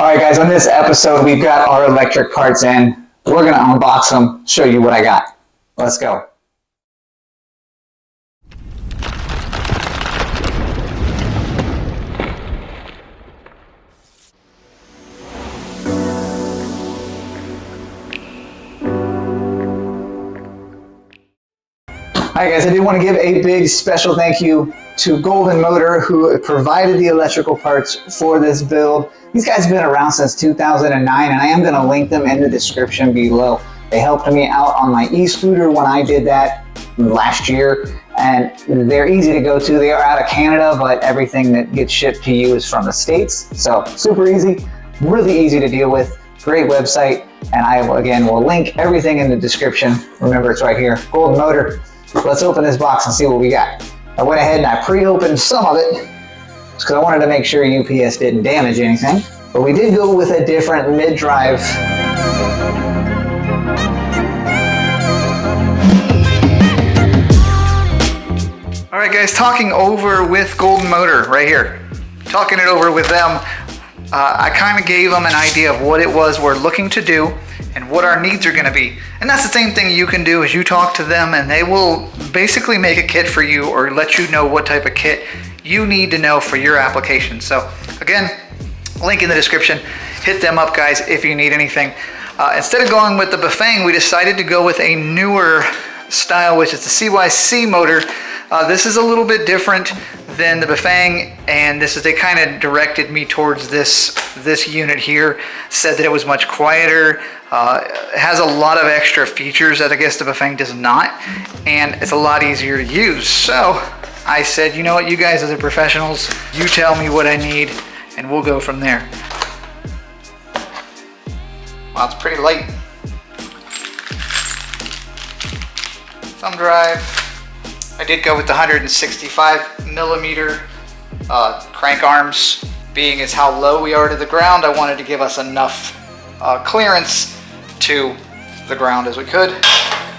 All right, guys, on this episode, we've got our electric parts in. We're going to unbox them, show you what I got. Let's go. All right, guys, I do want to give a big special thank you to Golden Motor, who provided the electrical parts for this build. These guys have been around since 2009, and I am going to link them in the description below. They helped me out on my e-scooter when I did that last year, and they're easy to go to. They are out of Canada, but everything that gets shipped to you is from the States. So super easy, really easy to deal with, great website, and I, again, will link everything in the description. Remember, it's right here, Golden Motor. Let's open this box and see what we got. I went ahead and I pre-opened some of it because I wanted to make sure UPS didn't damage anything. But we did go with a different mid-drive. All right, guys, talking over with Golden Motor right here. Talking it over with them. I kind of gave them an idea of what it was we're looking to do and what our needs are going to be. And that's the same thing you can do, is you talk to them and they will basically make a kit for you or let you know what type of kit you need to know for your application. So again, link in the description. Hit them up, guys, if you need anything. Instead of going with the Bafang, we decided to go with a newer style, which is the CYC motor. This is a little bit different than the Bafang, and they kind of directed me towards this unit here. Said that it was much quieter, has a lot of extra features that I guess the Bafang does not, and it's a lot easier to use. So I said, you know what, you guys are the professionals, you tell me what I need and we'll go from there. Wow, it's pretty light. Thumb drive. I did go with the 165 millimeter crank arms. Being as how low we are to the ground, I wanted to give us enough clearance to the ground as we could.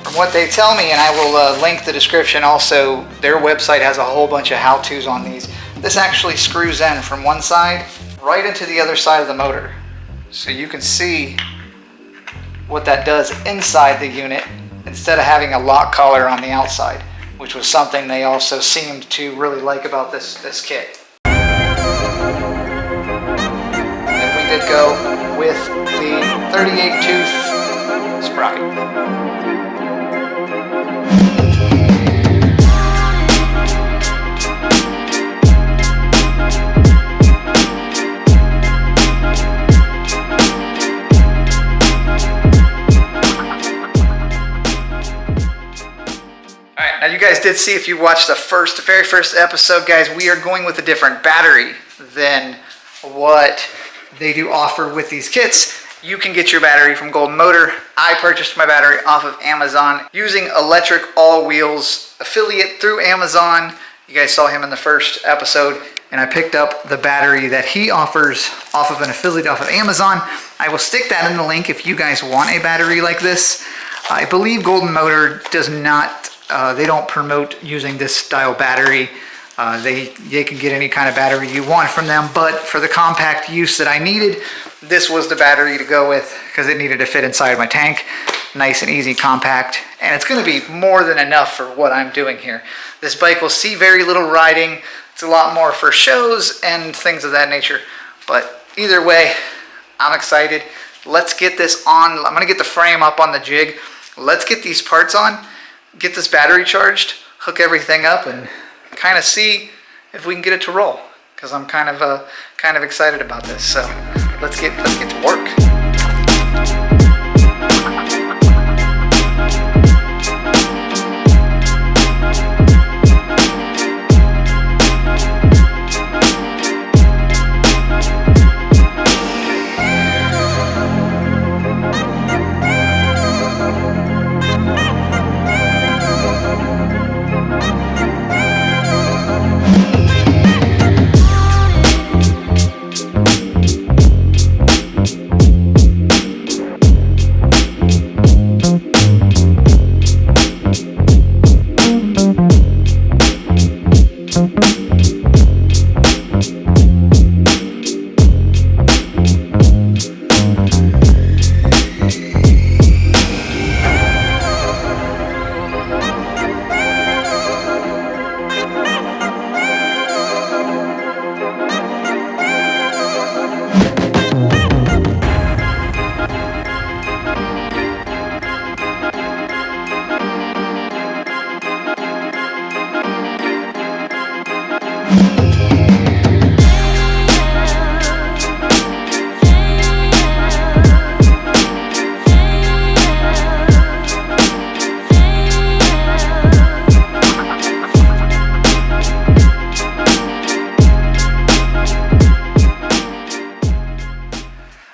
From what they tell me, and I will link the description also, their website has a whole bunch of how-tos on these. This actually screws in from one side right into the other side of the motor. So you can see what that does inside the unit instead of having a lock collar on the outside, which was something they also seemed to really like about this kit. And we did go with the 38 tooth sprocket. Now you guys did see, if you watched the very first episode, guys, we are going with a different battery than what they do offer with these kits. You can get your battery from Golden Motor. I purchased my battery off of Amazon using Electric All Wheels affiliate through Amazon. You guys saw him in the first episode, and I picked up the battery that he offers off of an affiliate off of Amazon. I will stick that in the link if you guys want a battery like this. I believe Golden Motor does not they don't promote using this style battery. They can get any kind of battery you want from them, but for the compact use that I needed, this was the battery to go with because it needed to fit inside my tank. Nice and easy, compact, and it's going to be more than enough for what I'm doing here. This bike will see very little riding. It's a lot more for shows and things of that nature, but either way, I'm excited. Let's get this on. I'm going to get the frame up on the jig. Let's get these parts on, get this battery charged, hook everything up, and kind of see if we can get it to roll, because I'm kind of excited about this. So let's get to work.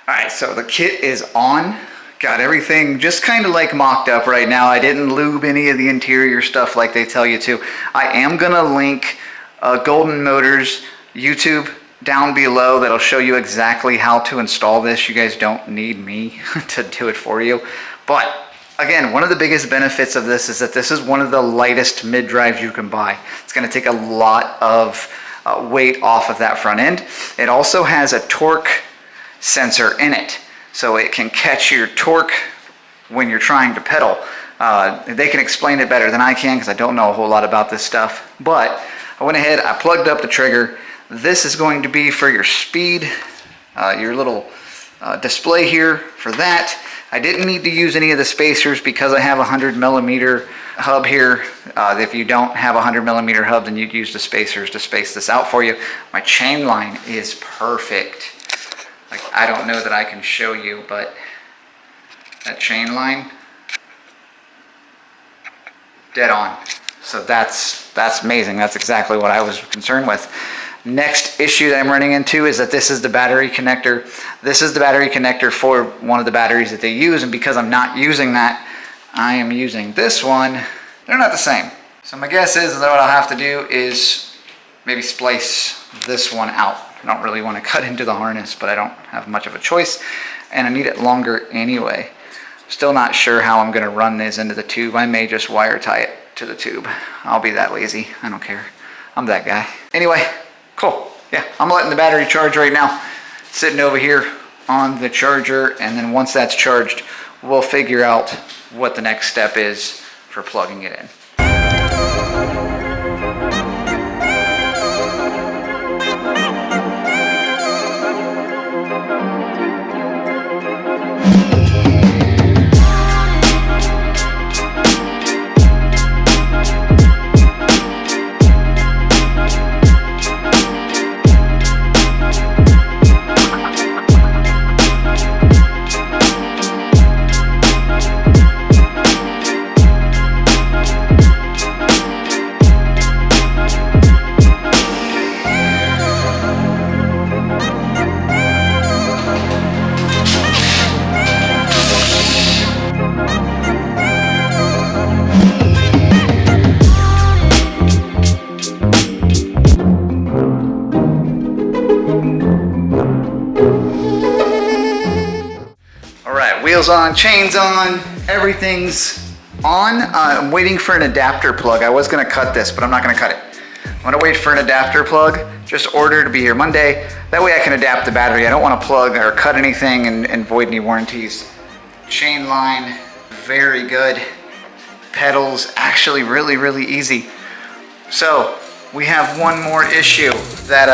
All right, so the kit is on. Got everything just kind of like mocked up right now. I didn't lube any of the interior stuff like they tell you to. I am gonna link Golden Motors YouTube down below that'll show you exactly how to install this. You guys don't need me to do it for you. But again, one of the biggest benefits of this is that this is one of the lightest mid-drives you can buy. It's gonna take a lot of weight off of that front end. It also has a torque sensor in it, so it can catch your torque when you're trying to pedal. They can explain it better than I can because I don't know a whole lot about this stuff, but I went ahead, I plugged up the trigger. This is going to be for your speed, your little display here for that. I didn't need to use any of the spacers because I have a 100mm hub here. If you don't have a 100mm hub, then you'd use the spacers to space this out for you. My chain line is perfect. Like, I don't know that I can show you, but that chain line, dead on. So that's amazing. That's exactly what I was concerned with. Next issue that I'm running into is that this is the battery connector. This is the battery connector for one of the batteries that they use, and because I'm not using that, I am using this one. They're not the same. So my guess is that what I'll have to do is maybe splice this one out. I don't really want to cut into the harness, but I don't have much of a choice, and I need it longer anyway. Still not sure how I'm going to run this into the tube. I may just wire tie it to the tube. I'll be that lazy. I don't care. I'm that guy. Anyway, cool. Yeah, I'm letting the battery charge right now. Sitting over here on the charger, and then once that's charged, we'll figure out what the next step is for plugging it in. Wheels on, chains on, everything's on. I'm waiting for an adapter plug. I was gonna cut this, but I'm not gonna cut it. I'm gonna wait for an adapter plug, just order to be here Monday. That way I can adapt the battery. I don't wanna plug or cut anything and void any warranties. Chain line, very good. Pedals, actually really, really easy. So we have one more issue that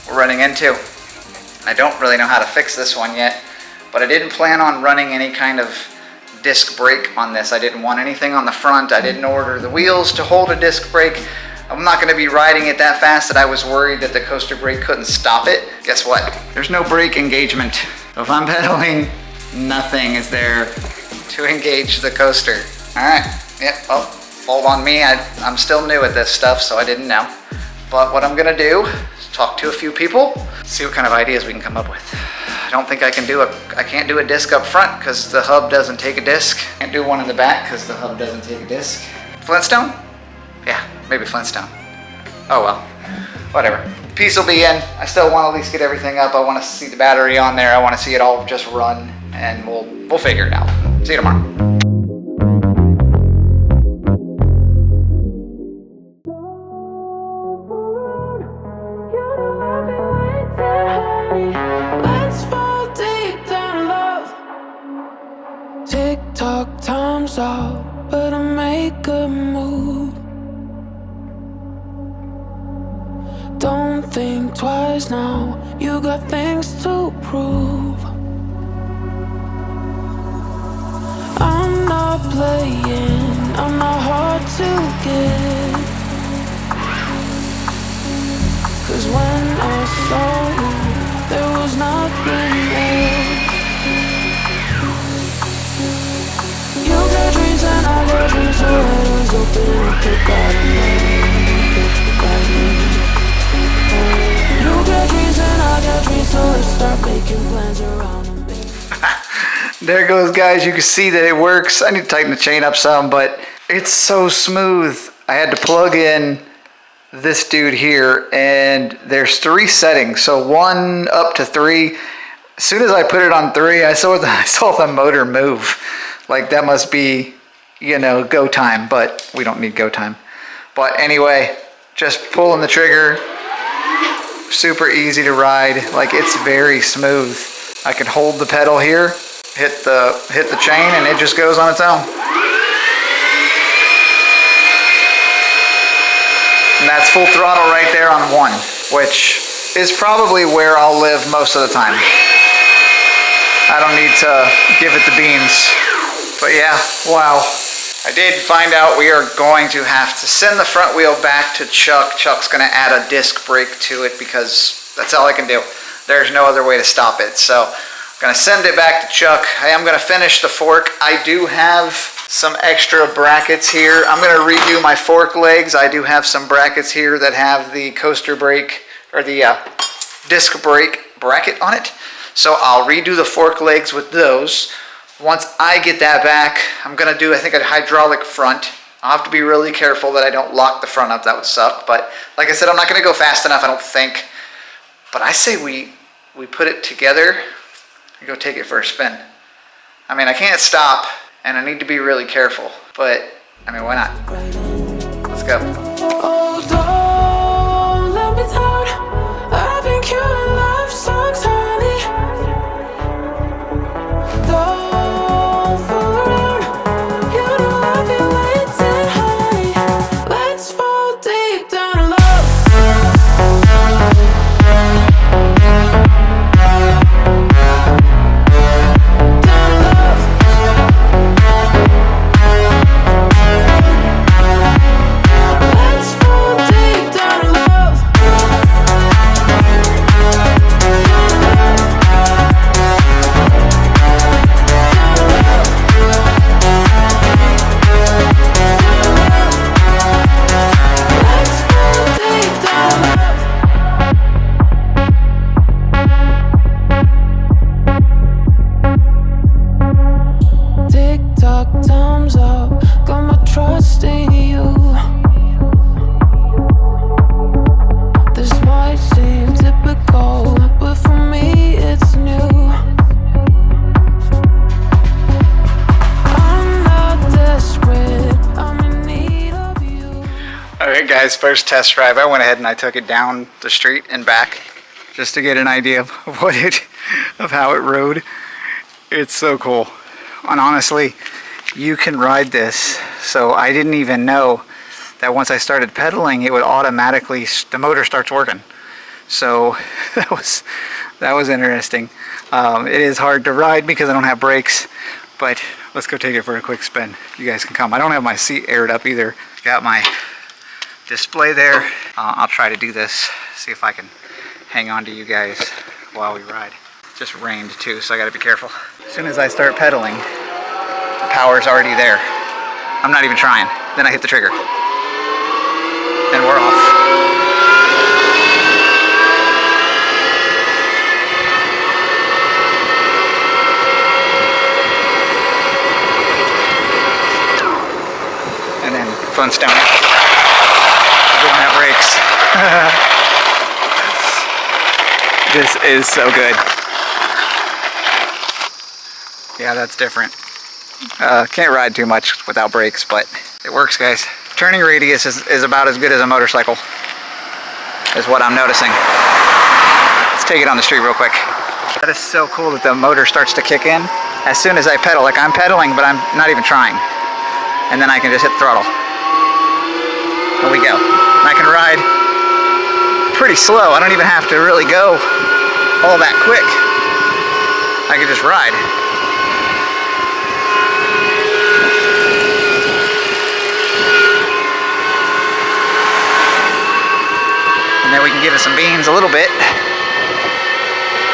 we're running into. I don't really know how to fix this one yet, but I didn't plan on running any kind of disc brake on this. I didn't want anything on the front. I didn't order the wheels to hold a disc brake. I'm not gonna be riding it that fast that I was worried that the coaster brake couldn't stop it. Guess what? There's no brake engagement. So if I'm pedaling, nothing is there to engage the coaster. All right, yep, oh, fault on me. I'm still new at this stuff, so I didn't know. But what I'm gonna do is talk to a few people, see what kind of ideas we can come up with. I don't think I can't do a disc up front because the hub doesn't take a disc. Can't do one in the back because the hub doesn't take a disc. Flintstone? Yeah, maybe Flintstone. Oh well, whatever. Piece will be in. I still want to at least get everything up. I want to see the battery on there. I want to see it all just run, and we'll figure it out. See you tomorrow. Tick-tock, time's up, better make a move. Don't think twice now, you got things to prove. I'm not playing, I'm not hard to get. 'Cause when I saw you, there was nothing else. You got dreams and I got dreams, so let us open up the garden. You got dreams and I got dreams, so let's start making plans. hands around me. There goes, guys. You can see that it works. I need to tighten the chain up some, but it's so smooth. I had to plug in this dude here, and there's 3 settings. So 1 up to 3. As soon as I put it on 3, I saw the motor move. Like that must be, you know, go time, but we don't need go time. But anyway, just pulling the trigger, super easy to ride. Like it's very smooth. I can hold the pedal here, hit the chain, and it just goes on its own. And that's full throttle right there on 1, which is probably where I'll live most of the time. I don't need to give it the beans. But yeah, wow. I did find out we are going to have to send the front wheel back to Chuck. Chuck's gonna add a disc brake to it because that's all I can do. There's no other way to stop it. So I'm gonna send it back to Chuck. I am gonna finish the fork. I do have some extra brackets here. I'm gonna redo my fork legs. I do have some brackets here that have the coaster brake or the disc brake bracket on it. So I'll redo the fork legs with those. Once I get that back, I'm gonna do, I think, a hydraulic front. I'll have to be really careful that I don't lock the front up. That would suck. But like I said, I'm not gonna go fast enough, I don't think. But I say we put it together and go take it for a spin. I mean, I can't stop and I need to be really careful, but I mean, why not? Let's go. Oh, don't let me down. I've been killing love songs, honey. Don't fool around. You know I've been waiting, honey. Let's fall deep down in love. Thumbs up, got my trust in you. This might seem typical, but for me it's new. I'm not desperate, I'm in need of you. Alright guys, first test drive. I went ahead and I took it down the street and back just to get an idea of of how it rode. It's so cool. And honestly, you can ride this. So I didn't even know that once I started pedaling, it would automatically, the motor starts working. So that was interesting. It is hard to ride because I don't have brakes, but let's go take it for a quick spin. You guys can come. I don't have my seat aired up either. Got my display there. I'll try to do this, see if I can hang on to you guys while we ride. Just rained too, so I gotta be careful. As soon as I start pedaling, the power's already there. I'm not even trying. Then I hit the trigger. And we're off. And then fun's down. I didn't have brakes. This is so good. Yeah, that's different. Can't ride too much without brakes, but it works, guys. Turning radius is about as good as a motorcycle, is what I'm noticing. Let's take it on the street real quick. That is so cool that the motor starts to kick in as soon as I pedal. Like I'm pedaling, but I'm not even trying. And then I can just hit the throttle. There we go. And I can ride pretty slow. I don't even have to really go all that quick. I can just ride. And then we can give it some beans a little bit.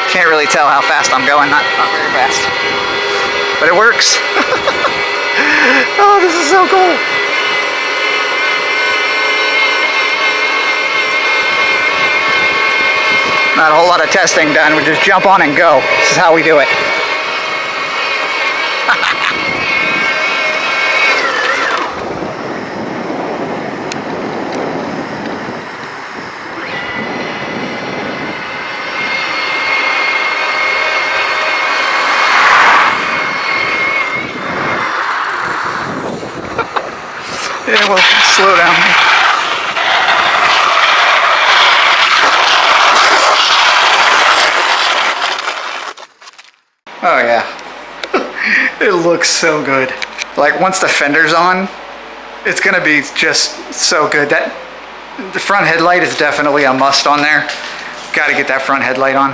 Can't really tell how fast I'm going, not very fast. But it works. Oh, this is so cool. Not a whole lot of testing done. We just jump on and go. This is how we do it. Yeah, well, slow down. Oh yeah, it looks so good. Like once the fender's on, it's gonna be just so good. That the front headlight is definitely a must on there. Got to get that front headlight on,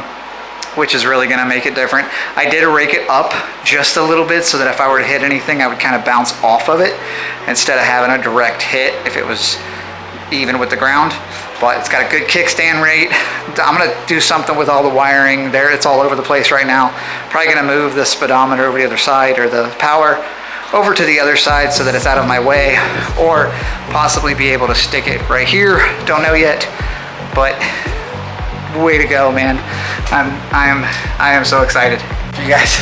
which is really gonna make it different. I did rake it up just a little bit so that if I were to hit anything, I would kind of bounce off of it instead of having a direct hit if it was even with the ground. But it's got a good kickstand rate. I'm gonna do something with all the wiring there. It's all over the place right now. Probably gonna move the speedometer over to the other side, or the power over to the other side so that it's out of my way, or possibly be able to stick it right here. Don't know yet, but way to go, man. I am so excited. You guys,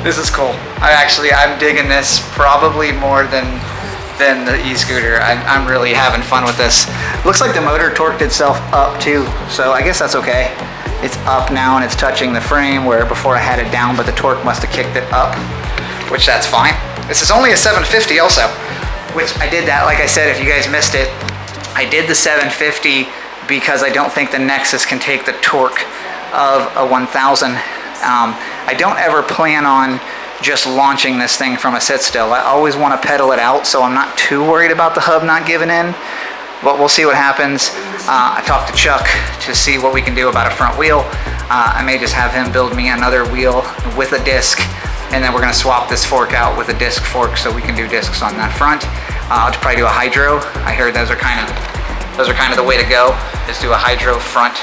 this is cool. I'm digging this probably more than the e-scooter. I'm really having fun with this. Looks like the motor torqued itself up too, so I guess that's okay. It's up now and it's touching the frame, where before I had it down, but the torque must have kicked it up, which that's fine. This is only a 750 also, which I did that, like I said, if you guys missed it, I did the 750 because I don't think the Nexus can take the torque of a 1000. I don't ever plan on just launching this thing from a sit still. I always want to pedal it out, so I'm not too worried about the hub not giving in, but we'll see what happens. I talked to Chuck to see what we can do about a front wheel. I may just have him build me another wheel with a disc, and then we're going to swap this fork out with a disc fork so we can do discs on that front. I'll probably do a hydro. I heard those are kind of the way to go, is do a hydro front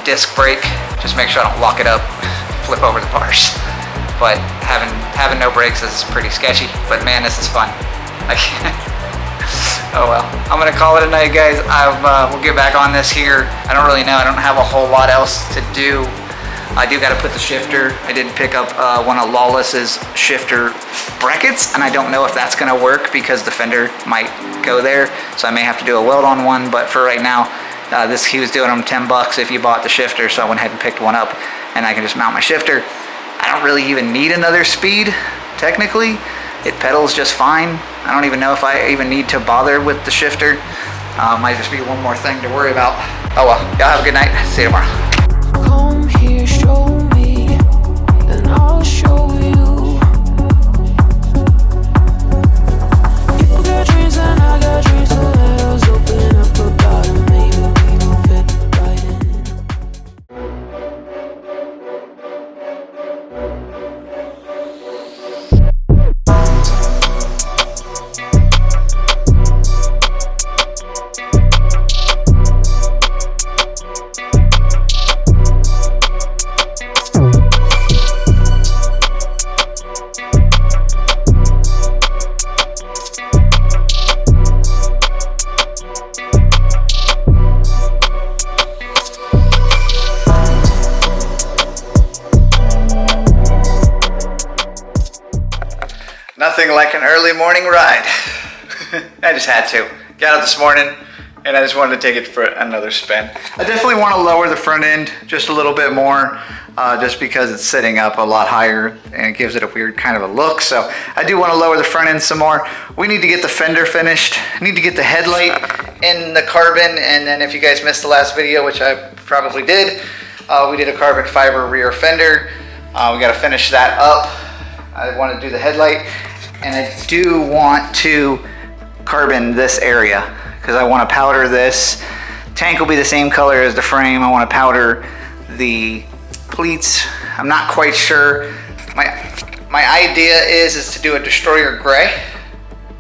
disc brake. Just make sure I don't lock it up, flip over the bars. But having no brakes is pretty sketchy, but man, this is fun. Oh well, I'm gonna call it a night, guys. We'll get back on this here. I don't really know, I don't have a whole lot else to do. I do gotta put the shifter. I did pick up one of Lawless's shifter brackets, and I don't know if that's gonna work because the fender might go there, so I may have to do a weld on one, but for right now, he was doing them $10 if you bought the shifter, so I went ahead and picked one up, and I can just mount my shifter. I don't really even need another speed, technically. It pedals just fine. I don't even know if I even need to bother with the shifter. Might just be one more thing to worry about. Oh well, y'all have a good night. See you tomorrow. Come here, show me, and I'll show you. You got dreams and I got dreams, so let us open up about it. Maybe we will fit right in. Nothing like an early morning ride. I just had to. Got up this morning and I just wanted to take it for another spin. I definitely want to lower the front end just a little bit more, just because it's sitting up a lot higher and it gives it a weird kind of a look. So I do want to lower the front end some more. We need to get the fender finished. I need to get the headlight in the carbon, and then if you guys missed the last video, which I probably did, we did a carbon fiber rear fender. We got to finish that up. I want to do the headlight, and I do want to carbon this area because I want to powder this. Tank will be the same color as the frame. I want to powder the pleats. I'm not quite sure. My idea is to do a destroyer gray,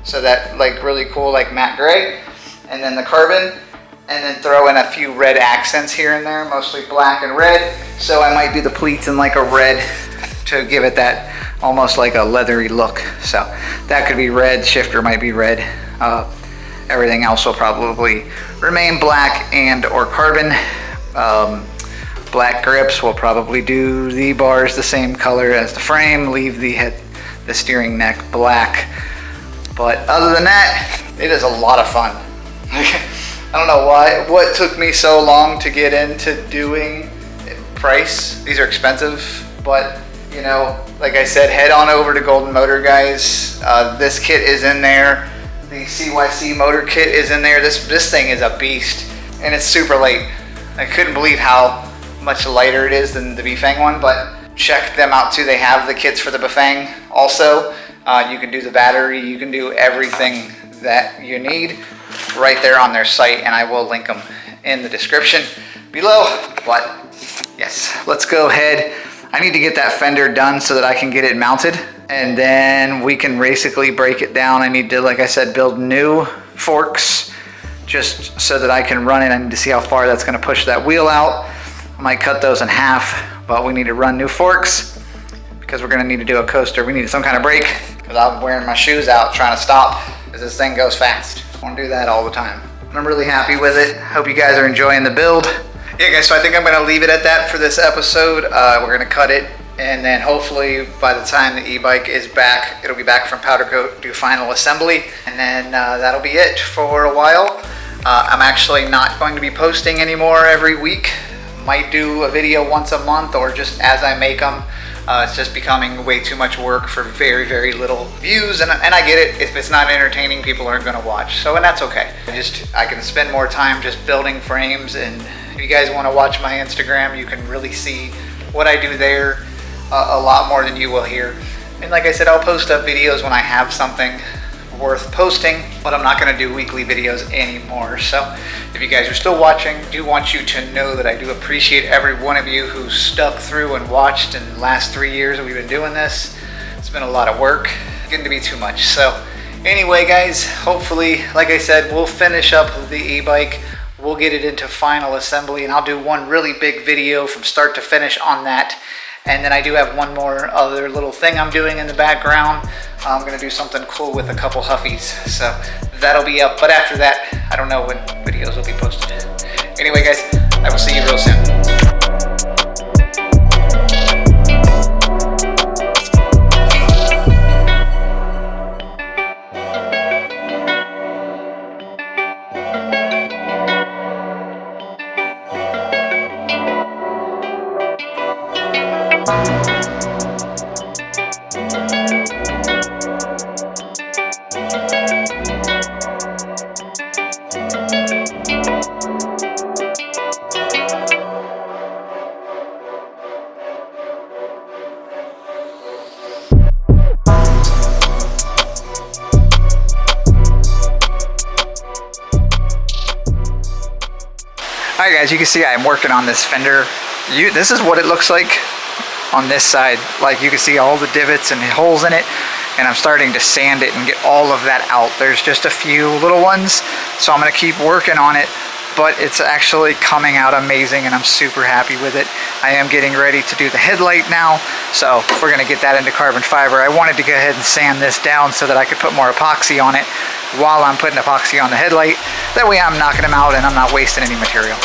so that like really cool like matte gray, and then the carbon, and then throw in a few red accents here and there, mostly black and red. So I might do the pleats in like a red to give it that almost like a leathery look. So that could be red, shifter might be red. Everything else will probably remain black and or carbon. Black grips. We'll probably do the bars the same color as the frame, leave the steering neck black. But other than that, it is a lot of fun. I don't know what took me so long to get into doing price. These are expensive, but you know, like I said, head on over to Golden Motor, guys. This kit is in there. The CYC motor kit is in there. This thing is a beast, and it's super light. I couldn't believe how much lighter it is than the Bifang one, but check them out too. They have the kits for the Bifang also. You can do the battery, you can do everything that you need right there on their site, and I will link them in the description below. But yes, let's go ahead. I need to get that fender done so that I can get it mounted, and then we can basically break it down. I need to, like I said, build new forks just so that I can run it. I need to see how far that's going to push that wheel out. I might cut those in half, but we need to run new forks because we're going to need to do a coaster. We need some kind of brake because I'm wearing my shoes out trying to stop because this thing goes fast. I want to do that all the time. I'm really happy with it. Hope you guys are enjoying the build. Yeah, guys, so I think I'm going to leave it at that for this episode. We're going to cut it, and then hopefully by the time the e-bike is back, it'll be back from powder coat, do final assembly, and then that'll be it for a while. I'm actually not going to be posting anymore every week. Might do a video once a month or just as I make them. It's just becoming way too much work for very, very little views, and I get it. If it's not entertaining, people aren't going to watch, and that's okay. I can spend more time just building frames, and if you guys want to watch my Instagram, you can really see what I do there a lot more than you will here. And like I said, I'll post up videos when I have something worth posting, but I'm not going to do weekly videos anymore. So if you guys are still watching, I do want you to know that I do appreciate every one of you who stuck through and watched in the last 3 years that we've been doing this. It's been a lot of work, getting to be too much. So anyway, guys, hopefully, like I said, we'll finish up the e-bike. We'll get it into final assembly, and I'll do one really big video from start to finish on that. And then I do have one more other little thing I'm doing in the background. I'm gonna do something cool with a couple Huffies. So that'll be up, but after that, I don't know when videos will be posted. Anyway, guys, I will see you real soon. Alright guys, you can see I'm working on this fender. This is what it looks like on this side. Like you can see all the divots and holes in it, and I'm starting to sand it and get all of that out. There's just a few little ones, so I'm going to keep working on it, but it's actually coming out amazing and I'm super happy with it. I am getting ready to do the headlight now, so we're going to get that into carbon fiber. I wanted to go ahead and sand this down so that I could put more epoxy on it while I'm putting epoxy on the headlight. That way I'm knocking them out and I'm not wasting any material.